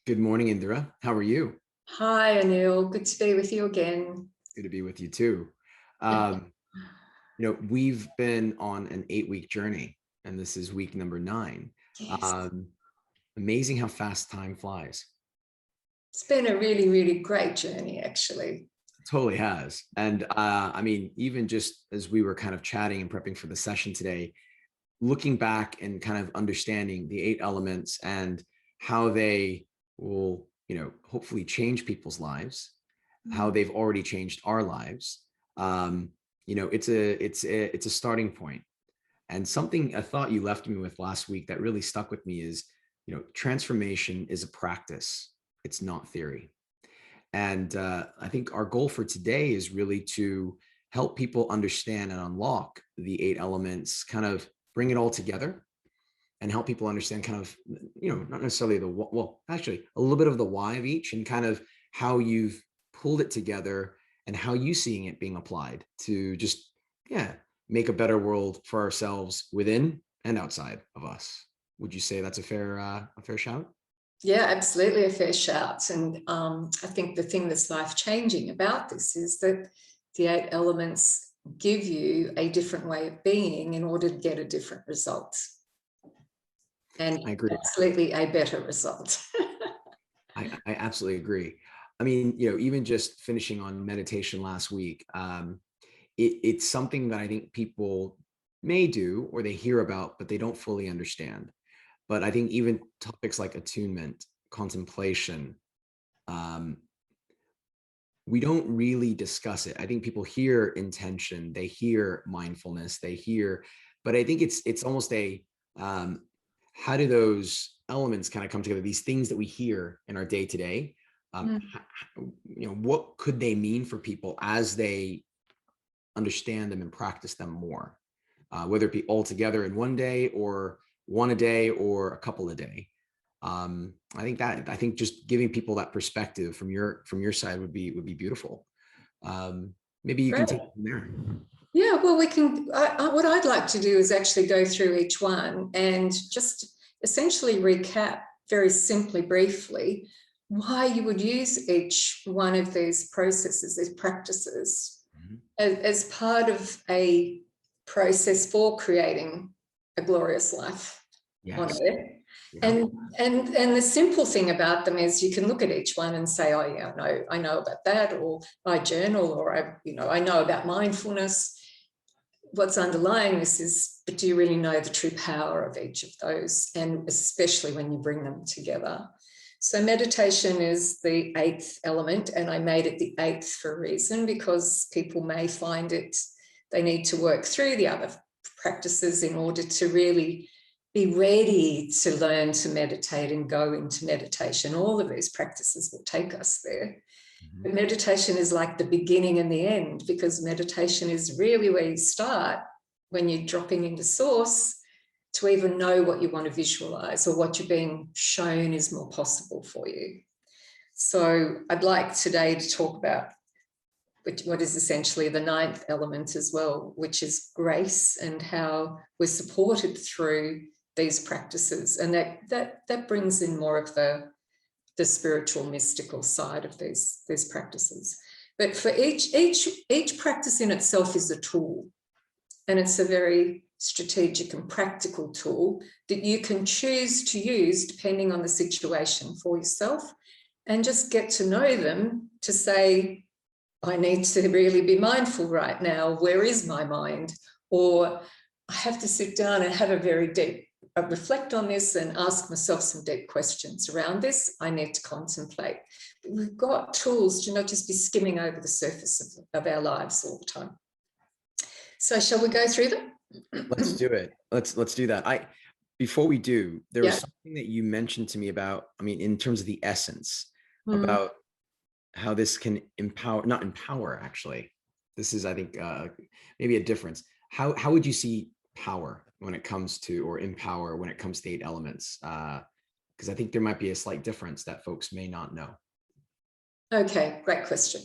Good morning, Indira. How are you? Hi, Anil. Good to be with you again. Good to be with you too. Um, we've been on an 8-week journey, and this is week number 9. Yes, Um, Amazing how fast time flies. it's been a really, really great journey, actually. Totally has. And I mean, even just as we were kind of chatting and prepping for the session today, looking back and kind of understanding the 8 elements and how they will, hopefully change people's lives, how they've already changed our lives. It's a starting point. And something a thought you left me with last week that really stuck with me is, transformation is a practice. It's not theory. And I think our goal for today is really to help people understand and unlock the 8 elements, kind of bring it all together and help people understand kind of, not necessarily actually a little bit of the why of each and kind of how you've pulled it together and how you seeing it being applied to just, yeah, make a better world for ourselves within and outside of us. Would you say that's a fair shout? Yeah, absolutely a fair shout. And I think the thing that's life-changing about this is that the 8 elements give you a different way of being in order to get a different result, and I agree. absolutely a better result. I absolutely agree. I mean, even just finishing on meditation last week, it's something that I think people may do or they hear about, but they don't fully understand. But I think even topics like attunement, contemplation, um, we don't really discuss it. I think people hear intention, they hear mindfulness, but I think it's almost um, how do those elements kind of come together? These things that we hear in our day to day, what could they mean for people as they understand them and practice them more, whether it be all together in one day or one a day or a couple a day. I think just giving people that perspective from your side would be beautiful. Maybe you can Great. take it from there. Yeah, well, we can. What I'd like to do is actually go through each one and just essentially recap very simply, briefly, why you would use each one of these processes, these practices, Mhm. as part of a process for creating a glorious life on Yes. earth. Yeah. And the simple thing about them is you can look at each one and say, oh yeah, I know about that, or I journal, or I know about mindfulness. What's underlying this is, but do you really know the true power of each of those? And especially when you bring them together. So meditation is the 8th element, and I made it the 8th for a reason, because people may find they need to work through the other practices in order to really be ready to learn to meditate and go into meditation. All of these practices will take us there. Mhm. But meditation is like the beginning and the end, because meditation is really where you start when you're dropping into source to even know what you want to visualize or what you're being shown is more possible for you. So I'd like today to talk about what is essentially the 9th element as well, which is grace, and how we're supported through these practices. And that brings in more of the spiritual, mystical side of these practices. But for each practice in itself is a tool, and it's a very strategic and practical tool that you can choose to use depending on the situation for yourself, and just get to know them to say, I need to really be mindful right now. Where is my mind? Or I have to sit down and have a very deep reflect on this and ask myself some deep questions around this. I need to contemplate. But we've got tools to not just be skimming over the surface of our lives all the time. So shall we go through them? Let's do it. Let's do that. Before we do, there was Yeah. something that you mentioned to me about, I mean, in terms of the essence, Mm. about how this can empower, not empower, actually. This is, I think, maybe a difference. How would you see power when it comes to, or empower when it comes to 8 elements? Because I think there might be a slight difference that folks may not know. Okay, great question.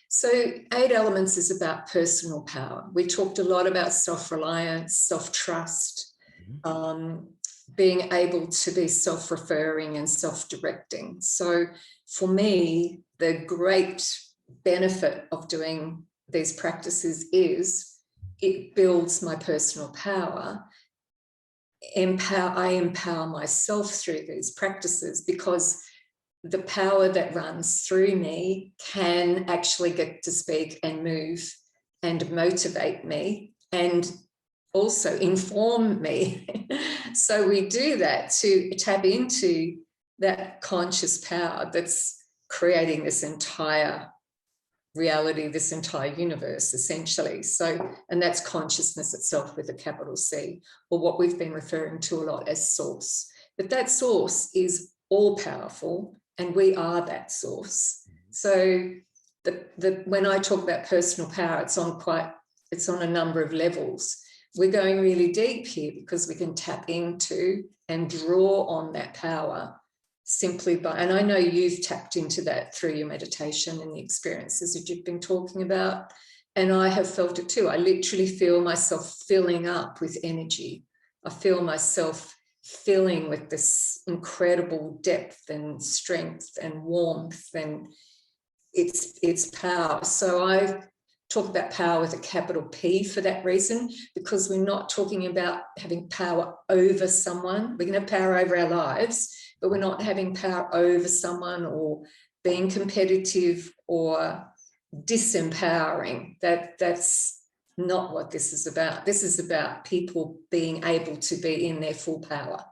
So 8 elements is about personal power. We talked a lot about self-reliance, self-trust, Mhm. being able to be self-referring and self-directing. So for me, the great benefit of doing these practices is it builds my personal power. I empower myself through these practices because the power that runs through me can actually get to speak and move and motivate me and also inform me. So we do that to tap into that conscious power that's creating this entire reality, this entire universe, essentially. So, and that's consciousness itself with a capital C, or what we've been referring to a lot as source. But that source is all powerful, and we are that source. So when I talk about personal power, it's on a number of levels. We're going really deep here because we can tap into and draw on that power simply by, and I know you've tapped into that through your meditation and the experiences that you've been talking about, and I have felt it too. I literally feel myself filling up with energy. I feel myself filling with this incredible depth and strength and warmth, and it's power. So I talk about power with a capital P for that reason, because we're not talking about having power over someone. We can have power over our lives, but we're not having power over someone or being competitive or disempowering. That's not what this is about. This is about people being able to be in their full power,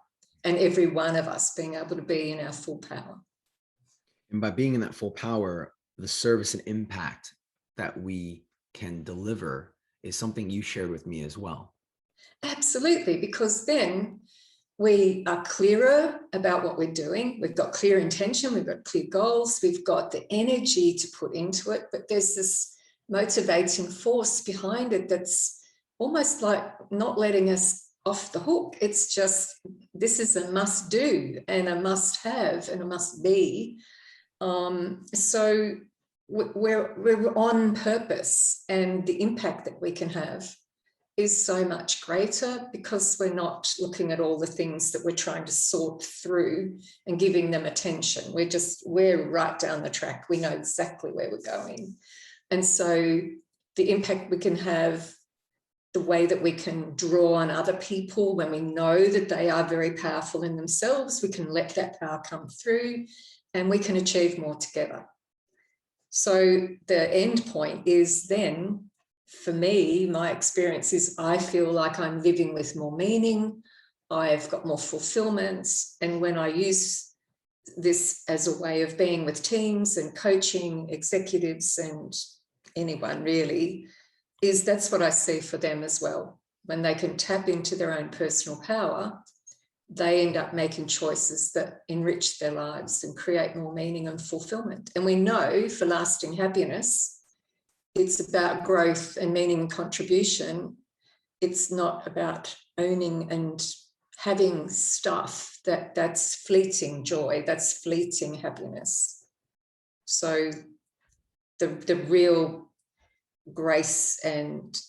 and every one of us being able to be in our full power. And by being in that full power, the service and impact that we can deliver is something you shared with me as well. Absolutely, because then we are clearer about what we're doing. We've got clear intention, we've got clear goals, we've got the energy to put into it, but there's this motivating force behind it that's almost like not letting us off the hook. It's just, this is a must do and a must have and a must be. So we're on purpose, and the impact that we can have is so much greater because we're not looking at all the things that we're trying to sort through and giving them attention. We're right down the track. We know exactly where we're going. And so the impact we can have, the way that we can draw on other people when we know that they are very powerful in themselves, we can let that power come through and we can achieve more together. So the end point is then, for me, my experience is I feel like I'm living with more meaning, I've got more fulfillment, and when I use this as a way of being with teams and coaching executives and anyone really, that's what I see for them as well. When they can tap into their own personal power, they end up making choices that enrich their lives and create more meaning and fulfillment. And we know for lasting happiness, it's about growth and meaning and contribution. It's not about owning and having stuff that's fleeting joy, that's fleeting happiness. So the real grace and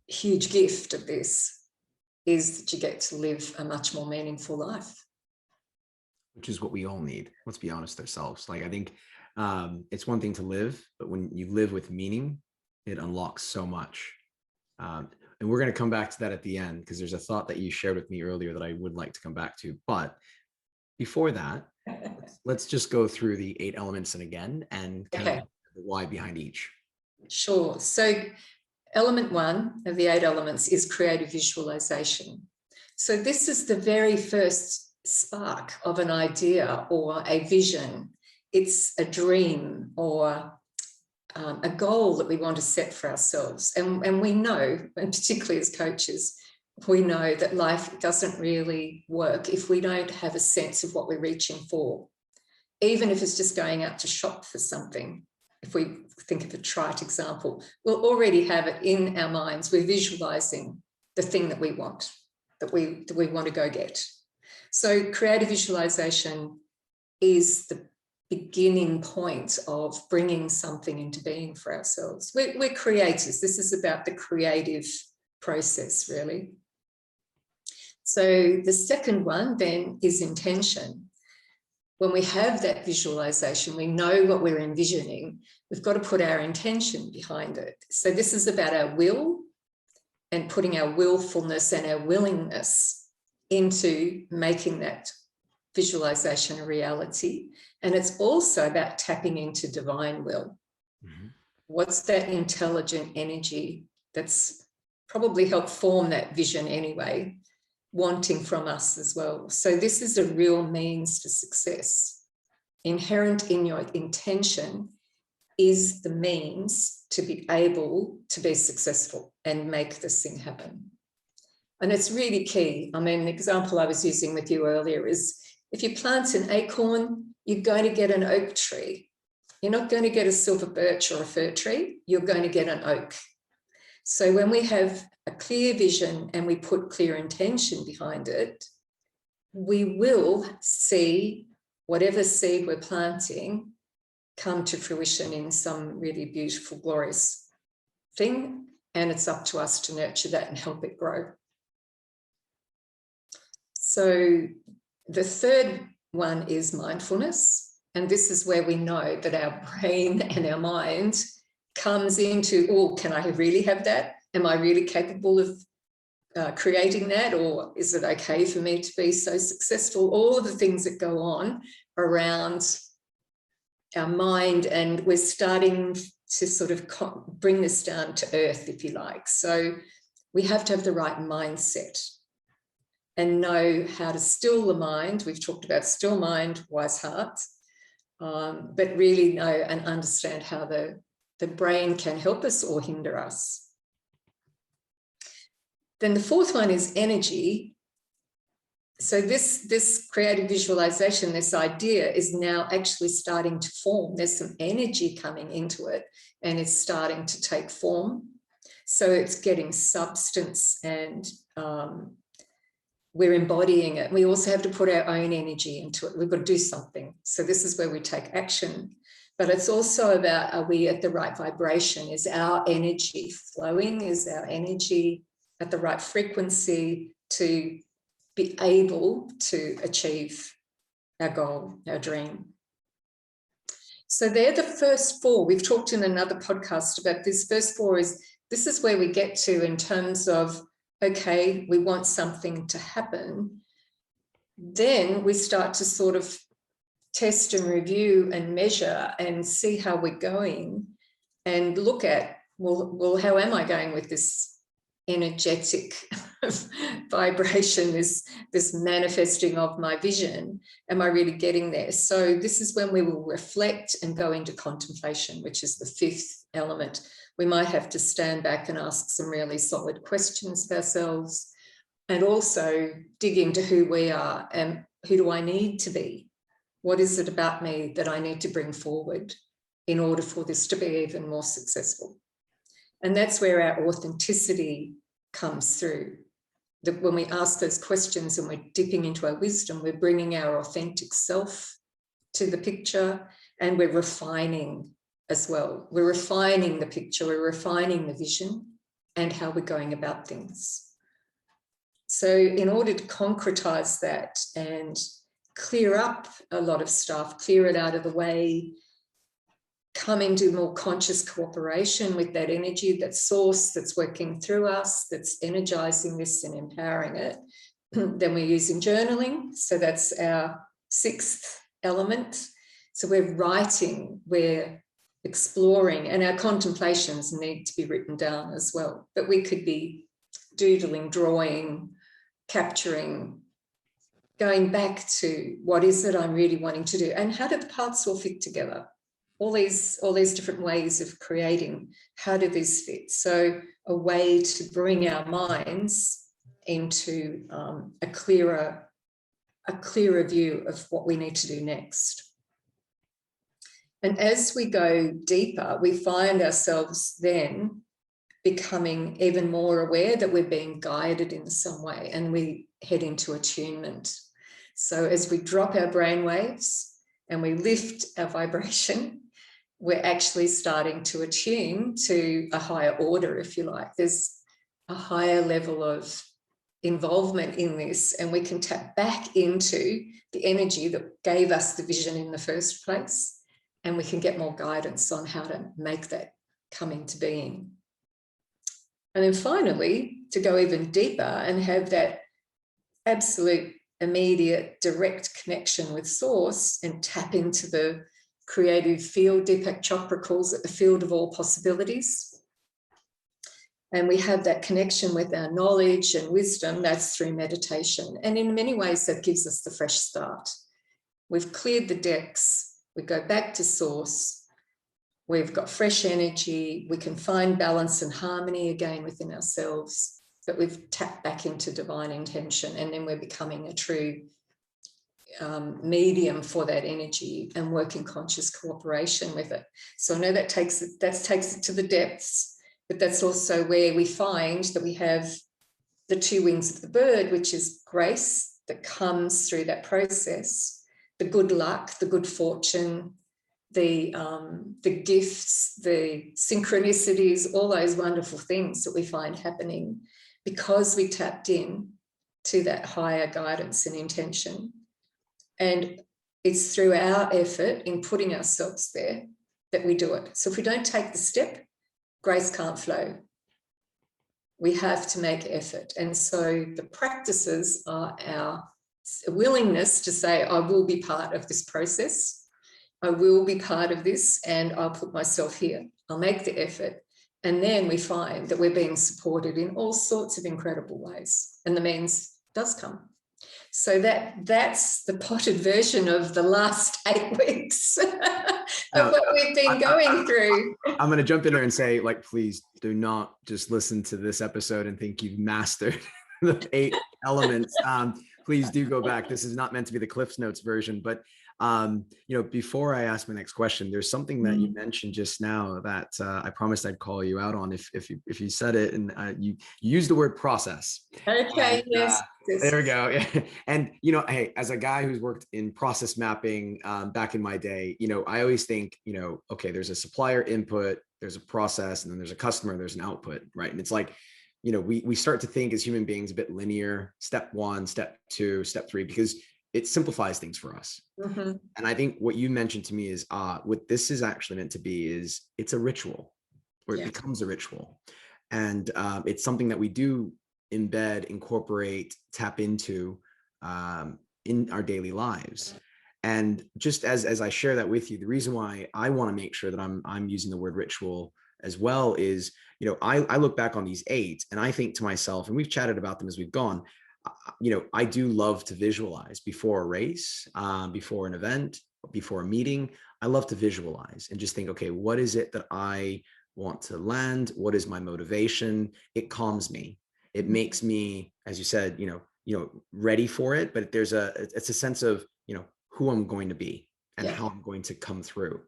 huge gift of this is that you get to live a much more meaningful life. Which is what we all need. Let's be honest ourselves. Like, I think it's one thing to live, but when you live with meaning, it unlocks so much. And we're going to come back to that at the end, because there's a thought that you shared with me earlier that I would like to come back to. But before that, let's just go through the 8 elements and again, and kind of the why behind each. Sure. So element 1 of the 8 elements is creative visualization. So this is the very first spark of an idea or a vision. It's a dream or a goal that we want to set for ourselves. And we know, and particularly as coaches, we know that life doesn't really work if we don't have a sense of what we're reaching for. Even if it's just going out to shop for something, if we think of a trite example, we'll already have it in our minds. We're visualizing the thing that we want, that we want to go get. So creative visualization is the beginning point of bringing something into being for ourselves. We're creators. This is about the creative process, really. So the second one then is intention. When we have that visualization, we know what we're envisioning, we've got to put our intention behind it. So this is about our will and putting our willfulness and our willingness into making that visualization a reality. And it's also about tapping into divine will. Mm-hmm. What's that intelligent energy that's probably helped form that vision anyway, wanting from us as well. So this is a real means to success. Inherent in your intention is the means to be able to be successful and make this thing happen. And it's really key. I mean, the example I was using with you earlier is if you plant an acorn, you're going to get an oak tree. You're not going to get a silver birch or a fir tree. You're going to get an oak. So when we have a clear vision and we put clear intention behind it, we will see whatever seed we're planting come to fruition in some really beautiful, glorious thing. And it's up to us to nurture that and help it grow. So the third one is mindfulness. And this is where we know that our brain and our mind comes into, oh, can I really have that? Am I really capable of creating that? Or is it okay for me to be so successful? All of the things that go on around our mind, and we're starting to sort of bring this down to earth, if you like. So we have to have the right mindset and know how to still the mind. We've talked about still mind, wise heart, but really know and understand how the brain can help us or hinder us. Then the fourth one is energy. So this creative visualization, this idea is now actually starting to form. There's some energy coming into it and it's starting to take form. So it's getting substance and we're embodying it. We also have to put our own energy into it. We've got to do something. So this is where we take action. But it's also about, are we at the right vibration? Is our energy flowing? Is our energy at the right frequency to be able to achieve our goal, our dream? So they're the first four. We've talked in another podcast about this. First four is, this is where we get to in terms of, okay, we want something to happen. Then we start to sort of test and review and measure and see how we're going and look at, well, how am I going with this energetic vibration, this manifesting of my vision? Am I really getting there? So this is when we will reflect and go into contemplation, which is the fifth element. We might have to stand back and ask some really solid questions of ourselves and also dig into who we are and who do I need to be? What is it about me that I need to bring forward in order for this to be even more successful? And that's where our authenticity comes through. That when we ask those questions and we're dipping into our wisdom, we're bringing our authentic self to the picture and we're refining as well. We're refining the picture, we're refining the vision and how we're going about things. So in order to concretize that and clear up a lot of stuff, clear it out of the way, come into more conscious cooperation with that energy, that source that's working through us, that's energizing this and empowering it. Then we're using journaling. So that's our sixth element. So we're writing, we're exploring, and our contemplations need to be written down as well. But we could be doodling, drawing, capturing, going back to what is it I'm really wanting to do and how do the parts all fit together? All these different ways of creating, how do these fit? So a way to bring our minds into a clearer view of what we need to do next. And as we go deeper, we find ourselves then becoming even more aware that we're being guided in some way, and we head into attunement. So as we drop our brain waves and we lift our vibration, we're actually starting to attune to a higher order, if you like. There's a higher level of involvement in this, and we can tap back into the energy that gave us the vision in the first place, and we can get more guidance on how to make that come into being. And then finally, to go even deeper and have that absolute, immediate, direct connection with source and tap into the creative field. Deepak Chopra calls it the field of all possibilities. And we have that connection with our knowledge and wisdom. That's through meditation. And in many ways, that gives us the fresh start. We've cleared the decks. We go back to source. We've got fresh energy. We can find balance and harmony again within ourselves. But we've tapped back into divine intention, and then we're becoming a true medium for that energy and work in conscious cooperation with it. So I know that takes it to the depths, but that's also where we find that we have the two wings of the bird, which is grace that comes through that process, the good luck, the good fortune, the gifts, the synchronicities, all those wonderful things that we find happening because we tapped in to that higher guidance and intention. And it's through our effort in putting ourselves there that we do it. So if we don't take the step, grace can't flow. We have to make effort. And so the practices are our willingness to say, I will be part of this process. I will be part of this, and I'll put myself here. I'll make the effort. And then we find that we're being supported in all sorts of incredible ways. And the means does come. So that's the potted version of the last 8 weeks of what we've been going through. I'm going to jump in there and say, like, please do not just listen to this episode and think you've mastered the 8 elements. Please do go back. This is not meant to be the Cliff's Notes version, but before I ask my next question, there's something that you mentioned just now that I promised I'd call you out on if you said it, and you used the word process. Okay, and, yes. There we go. Yeah. And, hey, as a guy who's worked in process mapping back in my day, I always think, okay, there's a supplier input, there's a process, and then there's a customer, there's an output, right? And it's like, we start to think as human beings a bit linear, step 1, step 2, step 3, because it simplifies things for us. Mm-hmm. And I think what you mentioned to me is what this is actually meant to be is it's a ritual, or it becomes a ritual. And it's something that we do embed, incorporate, tap into in our daily lives. And just as I share that with you, the reason why I want to make sure that I'm using the word ritual as well is, I look back on these 8 and I think to myself, and we've chatted about them as we've gone, I do love to visualize before a race, before an event, before a meeting. I love to visualize and just think, okay, what is it that I want to land? What is my motivation? It calms me. It makes me, as you said, ready for it. But it's a sense of, who I'm going to be and how I'm going to come through.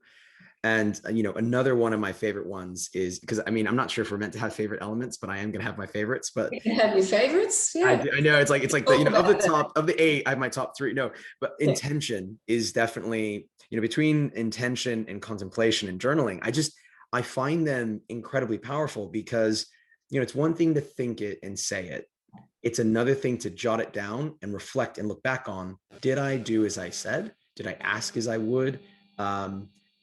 And, another one of my favorite ones is, because I'm not sure if we're meant to have favorite elements, but I am going to have my favorites. But you can have your favorites. Yeah. I know it's like the, of the top of the 8, I have my top 3. No, but intention is definitely, between intention and contemplation and journaling, I find them incredibly powerful because, it's one thing to think it and say it. It's another thing to jot it down and reflect and look back on, did I do as I said? Did I ask as I would?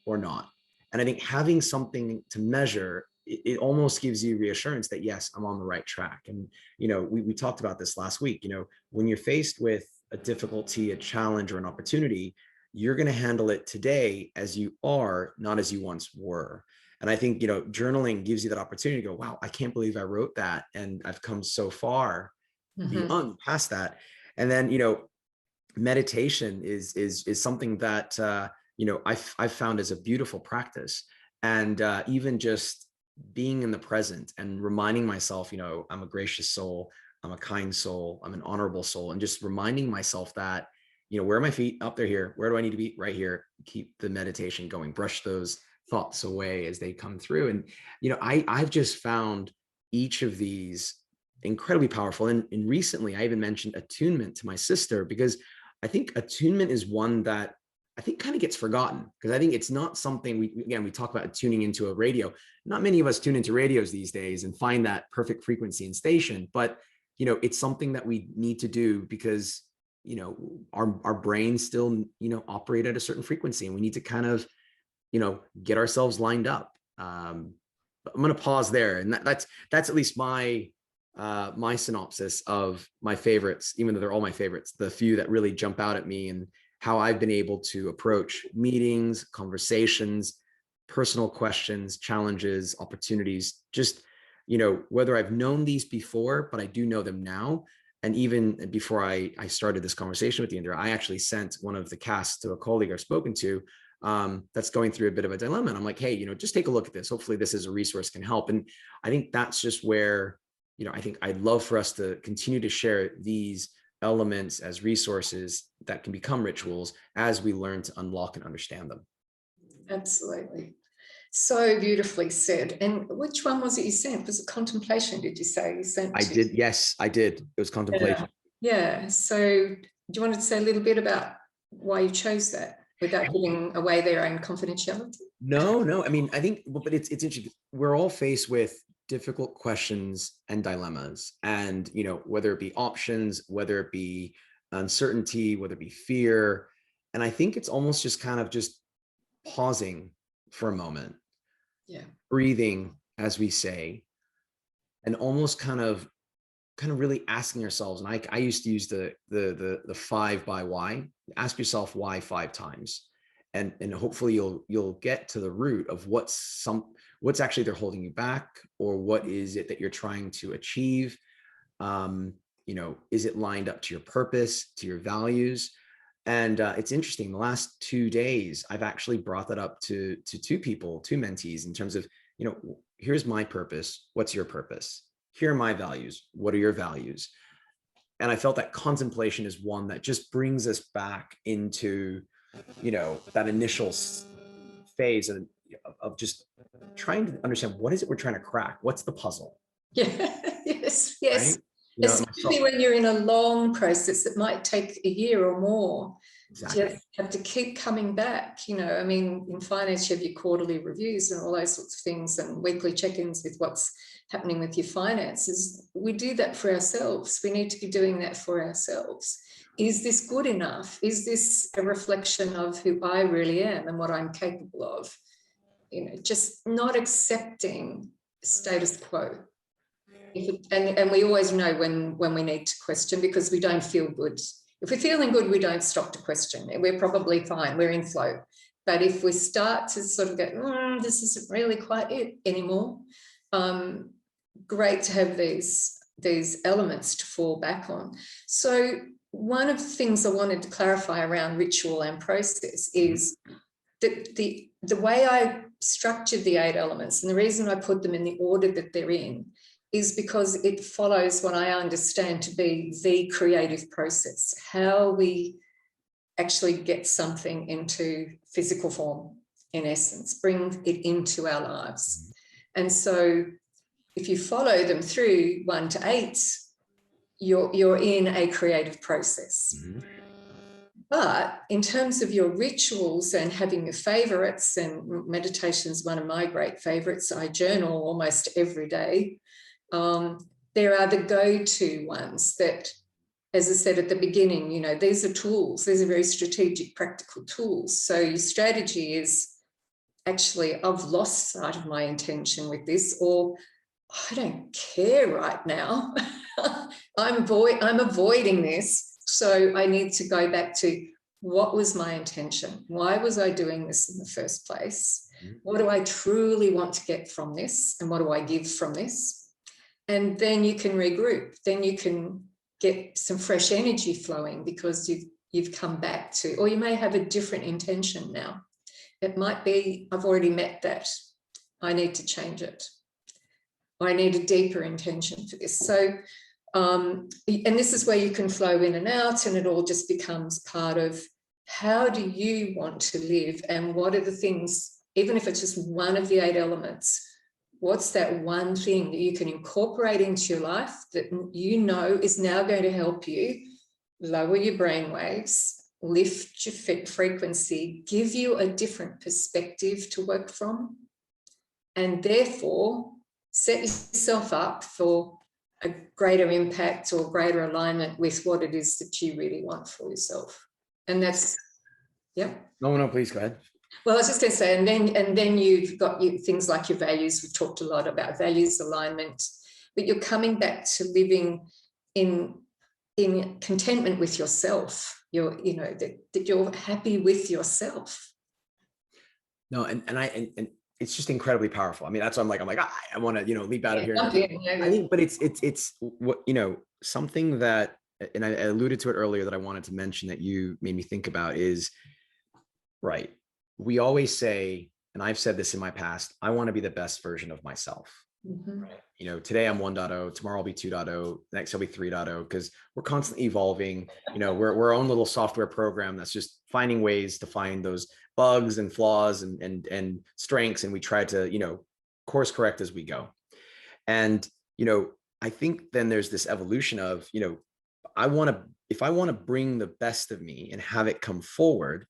Or not? And I think having something to measure, it almost gives you reassurance that, yes, I'm on the right track. And, we talked about this last week, when you're faced with a difficulty, a challenge, or an opportunity, you're going to handle it today as you are, not as you once were. And I think, journaling gives you that opportunity to go, wow, I can't believe I wrote that. And I've come so far beyond past that. And then, meditation is something that, I've found as a beautiful practice. And even just being in the present and reminding myself, I'm a gracious soul, I'm a kind soul, I'm an honorable soul, and just reminding myself that, where are my feet? Up there here. Where do I need to be? Right here. Keep the meditation going, brush those thoughts away as they come through. And, I've just found each of these incredibly powerful. And recently I even mentioned attunement to my sister, because I think attunement is one that I think kind of gets forgotten, because I think it's not something we talk about tuning into a radio. Not many of us tune into radios these days and find that perfect frequency and station, but it's something that we need to do because, our brains still, operate at a certain frequency, and we need to kind of, get ourselves lined up. But I'm going to pause there. And that's at least my synopsis of my favorites, even though they're all my favorites, the few that really jump out at me, and how I've been able to approach meetings, conversations, personal questions, challenges, opportunities, just, whether I've known these before, but I do know them now. And even before I started this conversation with you, Indira, I actually sent one of the casts to a colleague I've spoken to, that's going through a bit of a dilemma. And I'm like, hey, just take a look at this. Hopefully this is a resource can help. And I think that's just where, I think I'd love for us to continue to share these elements as resources that can become rituals as we learn to unlock and understand them. Absolutely. So beautifully said. And which one was it you sent? Was it contemplation, did you say you sent? I did. Yes, I did. It was contemplation. Yeah. So do you want to say a little bit about why you chose that without giving away their own confidentiality? No. I mean, I think, but it's interesting. We're all faced with difficult questions and dilemmas, and, whether it be options, whether it be uncertainty, whether it be fear. And I think it's almost just kind of just pausing for a moment, breathing, as we say, and almost kind of really asking ourselves. And I used to use the 5 by why. Ask yourself why 5 times, and hopefully you'll get to the root of what's actually they're holding you back, or what is it that you're trying to achieve. Is it lined up to your purpose, to your values? And it's interesting, the last 2 days, I've actually brought that up to 2 mentees, in terms of, here's my purpose. What's your purpose? Here are my values. What are your values? And I felt that contemplation is one that just brings us back into, that initial phase of just trying to understand, what is it we're trying to crack? What's the puzzle? Yeah. Yes. Right? Especially when you're in a long process that might take a year or more. Exactly. Just have to keep coming back. I mean, in finance, you have your quarterly reviews and all those sorts of things, and weekly check-ins with what's happening with your finances. We do that for ourselves. We need to be doing that for ourselves. Is this good enough? Is this a reflection of who I really am and what I'm capable of? Just not accepting status quo. And we always know when we need to question, because we don't feel good. If we're feeling good, we don't stop to question. We're probably fine. We're in flow. But if we start to sort of go, this isn't really quite it anymore, great to have these elements to fall back on. So one of the things I wanted to clarify around ritual and process is that the way I structured the 8 elements, and the reason I put them in the order that they're in, is because it follows what I understand to be the creative process, how we actually get something into physical form, in essence, bring it into our lives. And so if you follow them through 1 to 8, you're in a creative process. But in terms of your rituals and having your favorites, and meditation is one of my great favorites, I journal almost every day. There are the go-to ones that, as I said at the beginning, these are tools. These are very strategic, practical tools. So your strategy is, actually, I've lost sight of my intention with this, or I don't care right now. I'm avoiding this. So I need to go back to, what was my intention? Why was I doing this in the first place? What do I truly want to get from this? And what do I give from this? And then you can regroup. Then you can get some fresh energy flowing, because you've come back to, or you may have a different intention now. It might be, I've already met that. I need to change it. Or I need a deeper intention for this. So, and this is where you can flow in and out, and it all just becomes part of, how do you want to live? And what are the things, even if it's just one of the 8 elements, what's that one thing that you can incorporate into your life that is now going to help you lower your brain waves, lift your frequency, give you a different perspective to work from, and therefore set yourself up for a greater impact or greater alignment with what it is that you really want for yourself. And that's, yeah. No, please go ahead. Well, I was just going to say, and then you've got things like your values. We've talked a lot about values alignment, but you're coming back to living in contentment with yourself. You're, that you're happy with yourself. No, and it's just incredibly powerful. I mean, that's why I'm like, I want to, leap out of here. I think, but it's what, something that, and I alluded to it earlier that I wanted to mention that you made me think about is, right. We always say, and I've said this in my past, I want to be the best version of myself. Mm-hmm. Right? Today I'm 1.0, tomorrow I'll be 2.0, next I'll be 3.0, because we're constantly evolving. We're our own little software program that's just finding ways to find those bugs and flaws and strengths. And we try to, course correct as we go. And, I think then there's this evolution of, if I want to bring the best of me and have it come forward,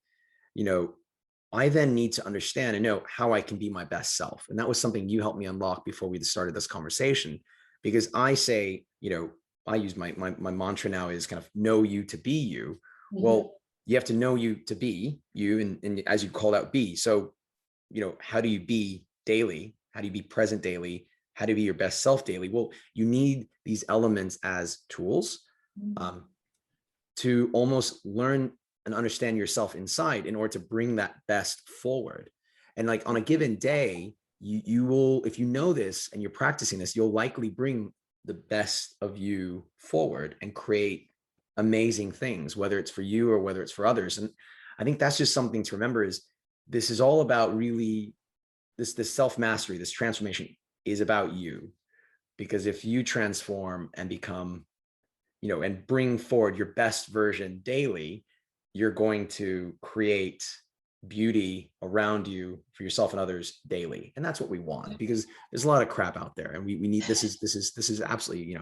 I then need to understand and know how I can be my best self. And that was something you helped me unlock before we started this conversation, because I say, I use my mantra now is kind of know you to be you. Mm-hmm. Well, you have to know you to be you. And as you called out, be. So, how do you be daily? How do you be present daily? How do you be your best self daily? Well, you need these elements as tools to almost learn and understand yourself inside in order to bring that best forward. And like on a given day, you will, if you know this and you're practicing this, you'll likely bring the best of you forward and create amazing things, whether it's for you or whether it's for others. And I think that's just something to remember is this is all about really this self-mastery, this transformation is about you. Because if you transform and become, and bring forward your best version daily, you're going to create beauty around you for yourself and others daily. And that's what we want, because there's a lot of crap out there, and we need, this is absolutely,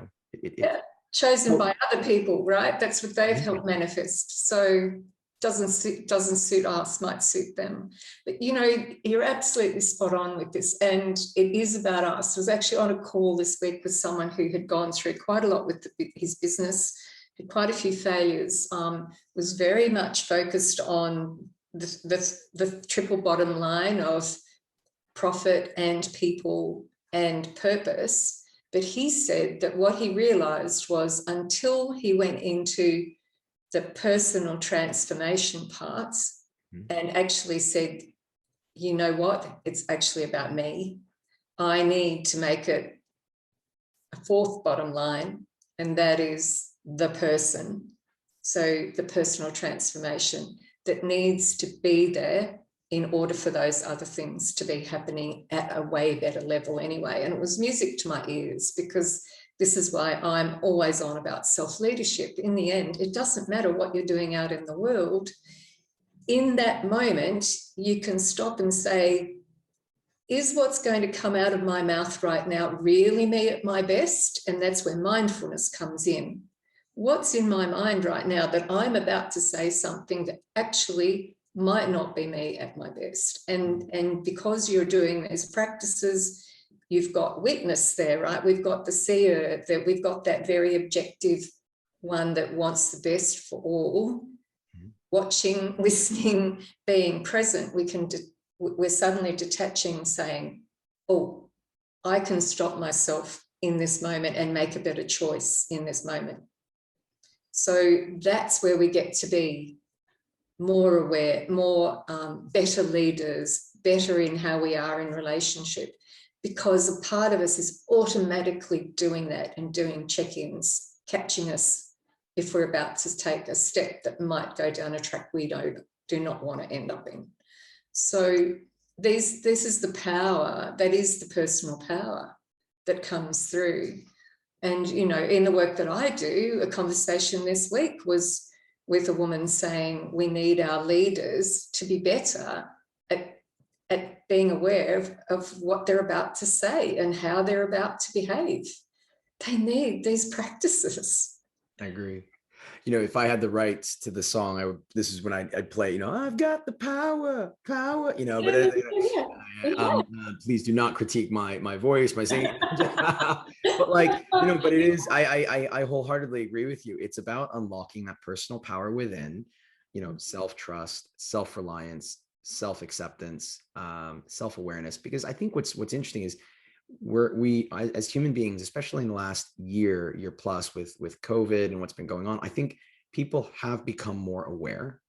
chosen by other people, right? That's what they've helped manifest. So doesn't suit us, might suit them. But you're absolutely spot on with this, and it is about us. I was actually on a call this week with someone who had gone through quite a lot with his business, had quite a few failures, was very much focused on the triple bottom line of profit and people and purpose. But he said that what he realized was, until he went into the personal transformation parts and actually said, you know what, it's actually about me. I need to make it a fourth bottom line, and that is the person. So the personal transformation that needs to be there in order for those other things to be happening at a way better level anyway. And it was music to my ears, because this is why I'm always on about self-leadership. In the end, it doesn't matter what you're doing out in the world. In that moment, you can stop and say, is what's going to come out of my mouth right now really me at my best? And that's where mindfulness comes in. What's in my mind right now that I'm about to say something that actually might not be me at my best? And because you're doing those practices, you've got witness there, right? We've got the seer, that we've got that very objective one that wants the best for all. Watching, listening, being present, we're suddenly detaching, saying, oh, I can stop myself in this moment and make a better choice in this moment. So that's where we get to be more aware, more better leaders, better in how we are in relationship, because a part of us is automatically doing that and doing check-ins, catching us if we're about to take a step that might go down a track we do not want to end up in. So this is the power, that is the personal power that comes through. And, in the work that I do, a conversation this week was with a woman saying we need our leaders to be better at being aware of what they're about to say and how they're about to behave. They need these practices. I agree. If I had the rights to the song, this is when I'd play, I've got the power, power, but Yeah, yeah, yeah. please do not critique my voice, my singing. But but it is, I wholeheartedly agree with you. It's about unlocking that personal power within, self-trust, self-reliance, self-acceptance, self-awareness. Because I think what's interesting is we as human beings, especially in the last year plus with COVID and what's been going on, I think people have become more aware.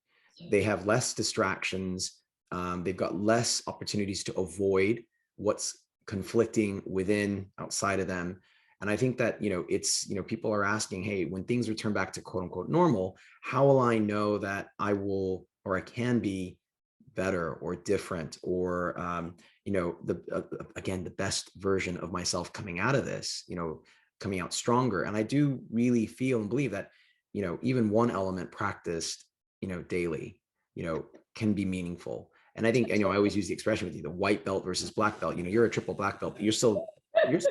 They have less distractions. They've got less opportunities to avoid what's conflicting within, outside of them. And I think that, it's, people are asking, hey, when things return back to quote unquote normal, how will I know that I will, or I can be better or different, or again, the best version of myself coming out of this, coming out stronger. And I do really feel and believe that, even one element practiced, daily, can be meaningful. And I think, I always use the expression with you, the white belt versus black belt. You're a triple black belt, but you're still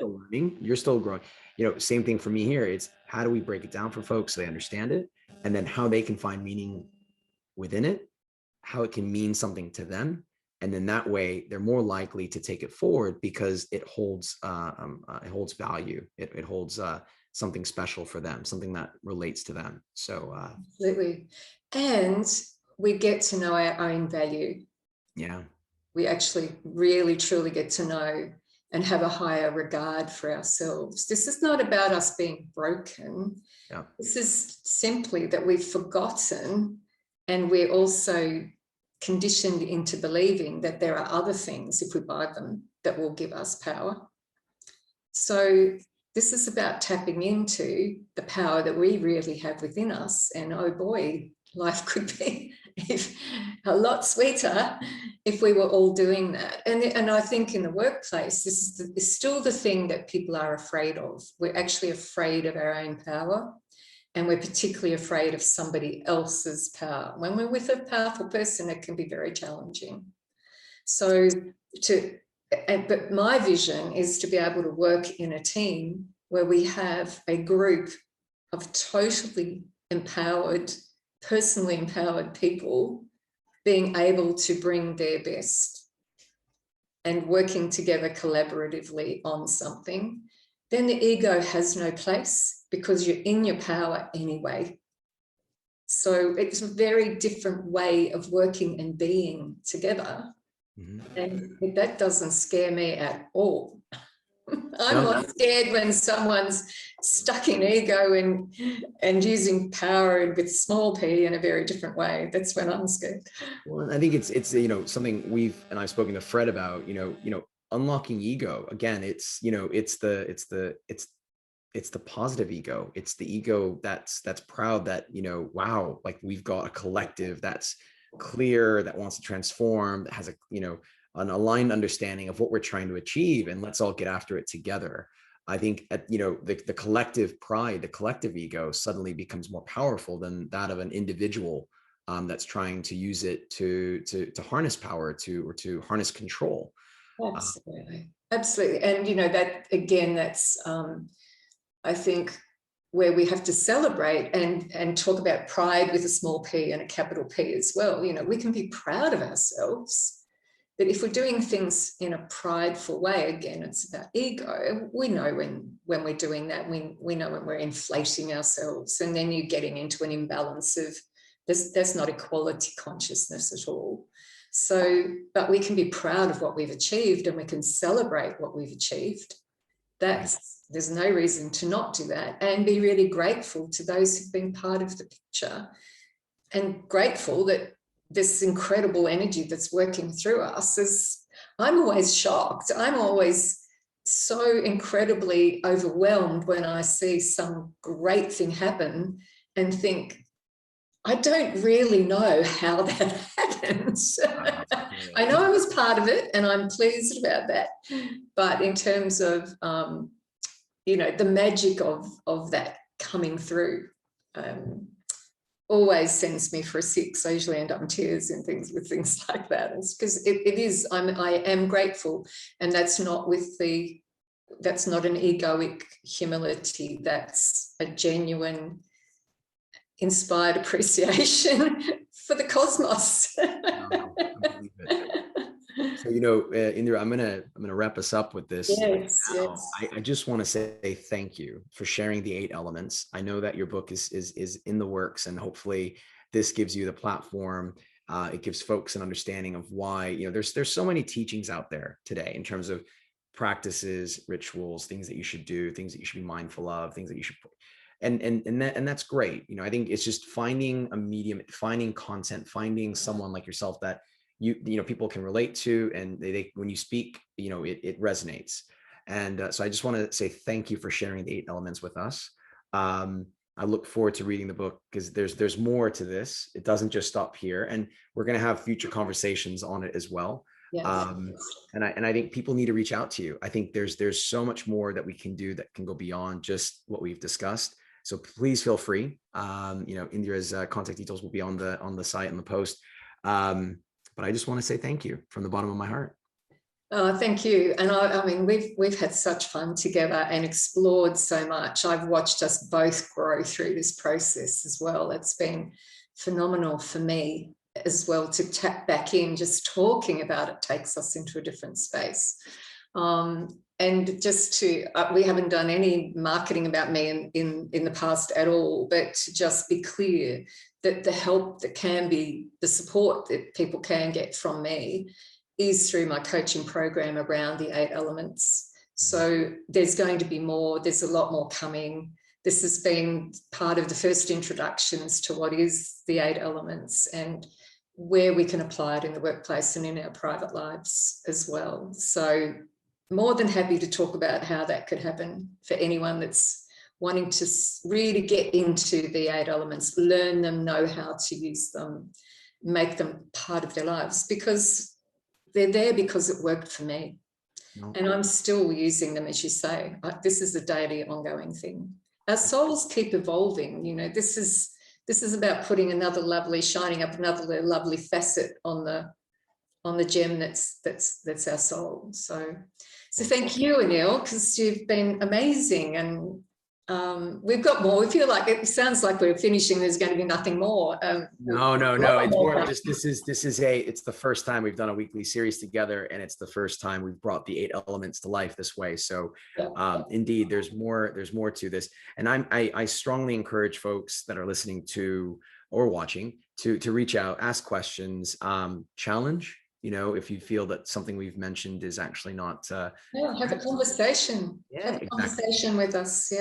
learning, you're still growing. Same thing for me here. It's how do we break it down for folks so they understand it, and then how they can find meaning within it, how it can mean something to them. And then that way they're more likely to take it forward because it holds value. It holds something special for them, something that relates to them. So absolutely. And we get to know our own value. yeah. We actually really truly get to know and have a higher regard for ourselves. This is not about us being broken. Yeah. This is simply that we've forgotten, and we're also conditioned into believing that there are other things, if we buy them, that will give us power. So this is about tapping into the power that we really have within us. And oh boy, life could be a lot sweeter if we were all doing that. And I think in the workplace, this is still the thing that people are afraid of. We're actually afraid of our own power. And we're particularly afraid of somebody else's power. When we're with a powerful person, it can be very challenging. But my vision is to be able to work in a team where we have a group of totally empowered, personally empowered people being able to bring their best and working together collaboratively on something. Then the ego has no place because you're in your power anyway. So it's a very different way of working and being together. And that doesn't scare me at all. I'm not scared when someone's stuck in ego and using power with small p in a very different way. That's when I'm scared. Well, I think it's something I've spoken to Fred about, unlocking ego. Again, it's the positive ego. It's the ego that's proud that, wow, like we've got a collective that's clear, that wants to transform, that has an aligned understanding of what we're trying to achieve, and let's all get after it together. I think the collective pride, the collective ego suddenly becomes more powerful than that of an individual that's trying to use it to harness power, or to harness control. Absolutely. Absolutely. And that again, that's I think where we have to celebrate and talk about pride with a small p and a capital P as well. We can be proud of ourselves, but if we're doing things in a prideful way, again, it's about ego. We know when we're doing that, we know when we're inflating ourselves, and then you're getting into an imbalance of that's not equality consciousness at all. So, but we can be proud of what we've achieved, and we can celebrate what we've achieved. There's no reason to not do that, and be really grateful to those who've been part of the picture, and grateful that this incredible energy that's working through us I'm always shocked. I'm always so incredibly overwhelmed when I see some great thing happen and think, I don't really know how that happens. I know I was part of it and I'm pleased about that. But in terms of, the magic of that coming through, always sends me for a six. I usually end up in tears and things with things like that. It's because it is, I am grateful. And that's not an egoic humility. That's a genuine, inspired appreciation for the cosmos. No, I believe it. So, Indira, I'm gonna wrap us up with this right Yes, now. yes. I just want to say thank you for sharing the 8 elements. I know that your book is in the works, and hopefully this gives you the platform. It gives folks an understanding of why, there's so many teachings out there today in terms of practices, rituals, things that you should do, things that you should be mindful of, things that you should and that's great. I think it's just finding a medium, finding content, finding someone like yourself that people can relate to, and they when you speak, it resonates. And so I just want to say thank you for sharing the 8 elements with us. I look forward to reading the book, because there's more to this. It doesn't just stop here, and we're going to have future conversations on it as well. Yes. And I think people need to reach out to you. I think there's so much more that we can do that can go beyond just what we've discussed. So please feel free. Indira's contact details will be on the site and the post. But I just want to say thank you from the bottom of my heart. Oh, thank you. And I mean, we've had such fun together and explored so much. I've watched us both grow through this process as well. It's been phenomenal for me as well to tap back in. Just talking about it takes us into a different space. And just we haven't done any marketing about me in the past at all, but to just be clear that the help that can be, the support that people can get from me is through my coaching program around the 8 elements. So there's going to be more, there's a lot more coming. This has been part of the first introductions to what is the 8 elements and where we can apply it in the workplace and in our private lives as well. So more than happy to talk about how that could happen for anyone that's wanting to really get into the 8 elements, learn them, know how to use them, make them part of their lives, because they're there because it worked for me. No. And I'm still using them, as you say. This is a daily, ongoing thing. Our souls keep evolving. This is about putting shining up another lovely facet on the gem that's our soul. So thank you, Anil, because you've been amazing, and we've got more. We feel like it sounds like we're finishing. There's going to be nothing more. No. It's more just it's the first time we've done a weekly series together, and it's the first time we've brought the 8 elements to life this way. So indeed, there's more to this, and I strongly encourage folks that are listening to or watching to reach out, ask questions, challenge. If you feel that something we've mentioned is actually not have a conversation. Have a conversation with us.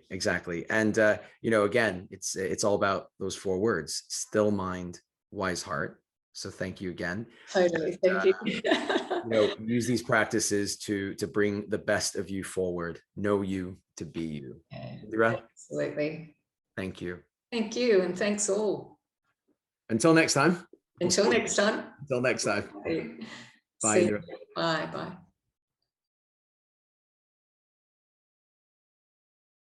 Exactly. And again, it's all about those 4 words: still mind, wise heart. So thank you again. Totally. Thank you. Use these practices to bring the best of you forward. Know you to be you. Indira? Absolutely. Thank you. Thank you, and thanks all. Until next time. Until next time. Until next time. Bye. Bye. Bye.